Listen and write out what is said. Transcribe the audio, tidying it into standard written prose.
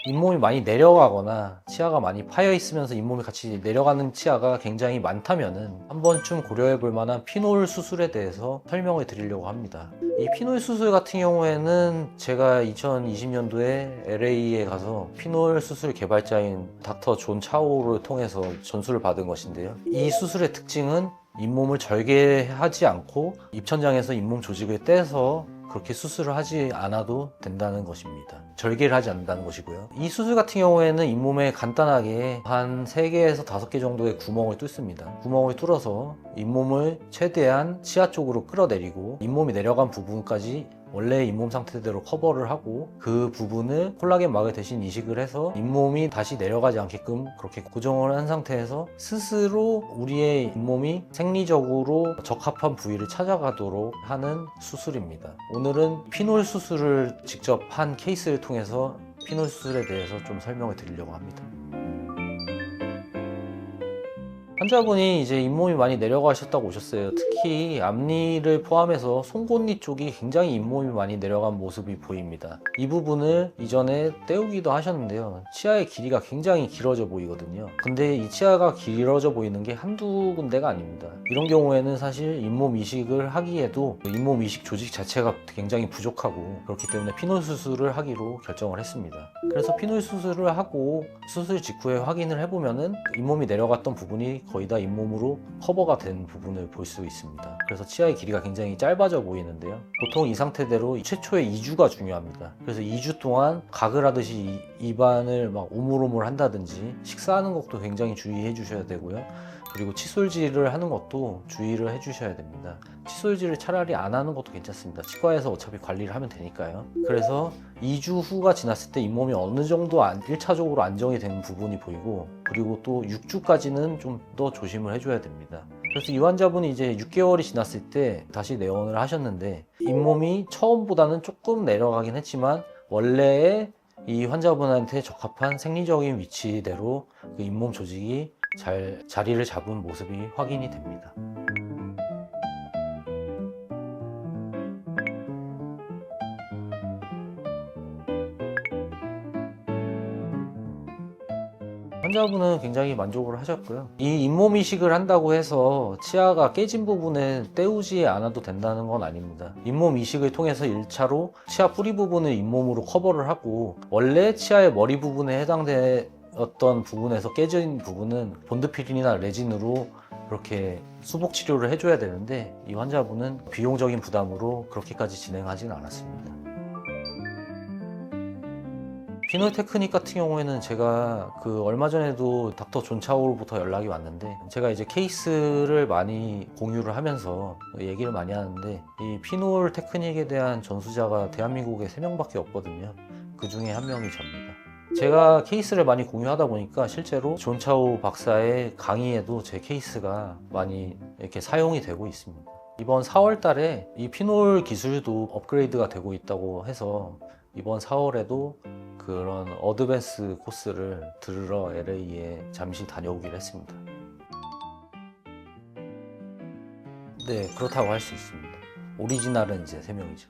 잇몸이 많이 내려가거나 치아가 많이 파여 있으면서 잇몸이 같이 내려가는 치아가 굉장히 많다면은 한 번쯤 고려해 볼 만한 피놀 수술에 대해서 설명을 드리려고 합니다. 이 피놀 수술 같은 경우에는 제가 2020년도에 LA에 가서 피놀 수술 개발자인 닥터 존 차오를 통해서 전수를 받은 것인데요. 이 수술의 특징은 잇몸을 절개하지 않고 입천장에서 잇몸 조직을 떼서 그렇게 수술을 하지 않아도 된다는 것입니다. 절개를 하지 않는다는 것이고요. 이 수술 같은 경우에는 잇몸에 간단하게 한 3개에서 5개 정도의 구멍을 뚫습니다. 구멍을 뚫어서 잇몸을 최대한 치아 쪽으로 끌어내리고 잇몸이 내려간 부분까지 원래 잇몸 상태대로 커버를 하고 그 부분을 콜라겐 막을 대신 이식을 해서 잇몸이 다시 내려가지 않게끔 그렇게 고정을 한 상태에서 스스로 우리의 잇몸이 생리적으로 적합한 부위를 찾아가도록 하는 수술입니다. 오늘은 피놀 수술을 직접 한 케이스를 통해서 피놀 수술에 대해서 좀 설명을 드리려고 합니다. 환자분이 이제 잇몸이 많이 내려가셨다고 오셨어요. 특히 앞니를 포함해서 송곳니 쪽이 굉장히 잇몸이 많이 내려간 모습이 보입니다. 이 부분을 이전에 떼우기도 하셨는데요. 치아의 길이가 굉장히 길어져 보이거든요. 근데 이 치아가 길어져 보이는 게 한두 군데가 아닙니다. 이런 경우에는 사실 잇몸 이식을 하기에도 잇몸 이식 조직 자체가 굉장히 부족하고 그렇기 때문에 피놀 수술을 하기로 결정을 했습니다. 그래서 피놀 수술을 하고 수술 직후에 확인을 해보면은 잇몸이 내려갔던 부분이 거의 다 잇몸으로 커버가 된 부분을 볼 수 있습니다. 그래서 치아의 길이가 굉장히 짧아져 보이는데요. 보통 이 상태대로 최초의 2주가 중요합니다. 그래서 2주 동안 가글 하듯이 입안을 막 오물오물 한다든지 식사하는 것도 굉장히 주의해 주셔야 되고요. 그리고 칫솔질을 하는 것도 주의를 해주셔야 됩니다. 칫솔질을 차라리 안 하는 것도 괜찮습니다. 치과에서 어차피 관리를 하면 되니까요. 그래서 2주 후가 지났을 때 잇몸이 어느 정도 1차적으로 안정이 되는 부분이 보이고 그리고 또 6주까지는 좀 더 조심을 해줘야 됩니다. 그래서 이 환자분이 이제 6개월이 지났을 때 다시 내원을 하셨는데 잇몸이 처음보다는 조금 내려가긴 했지만 원래의 이 환자분한테 적합한 생리적인 위치대로 그 잇몸 조직이 잘 자리를 잡은 모습이 확인이 됩니다. 환자분은 굉장히 만족을 하셨고요. 이 잇몸 이식을 한다고 해서 치아가 깨진 부분을 떼우지 않아도 된다는 건 아닙니다. 잇몸 이식을 통해서 1차로 치아 뿌리 부분을 잇몸으로 커버를 하고 원래 치아의 머리 부분에 해당되었던 부분에서 깨진 부분은 본드필이나 레진으로 그렇게 수복 치료를 해줘야 되는데 이 환자분은 비용적인 부담으로 그렇게까지 진행하지는 않았습니다. 피놀 테크닉 같은 경우에는 제가 얼마 전에도 닥터 존 차오로부터 연락이 왔는데 제가 이제 케이스를 많이 공유를 하면서 얘기를 많이 하는데 이 피놀 테크닉에 대한 전수자가 대한민국에 3명밖에 없거든요. 그 중에 한 명이 접니다. 제가 케이스를 많이 공유하다 보니까 실제로 존 차오 박사의 강의에도 제 케이스가 많이 이렇게 사용이 되고 있습니다. 이번 4월 달에 이 피놀 기술도 업그레이드가 되고 있다고 해서 이번 4월에도 그런 어드밴스 코스를 들으러 LA에 잠시 다녀오기로 했습니다. 네, 그렇다고 할 수 있습니다. 오리지널은 이제 3명이죠.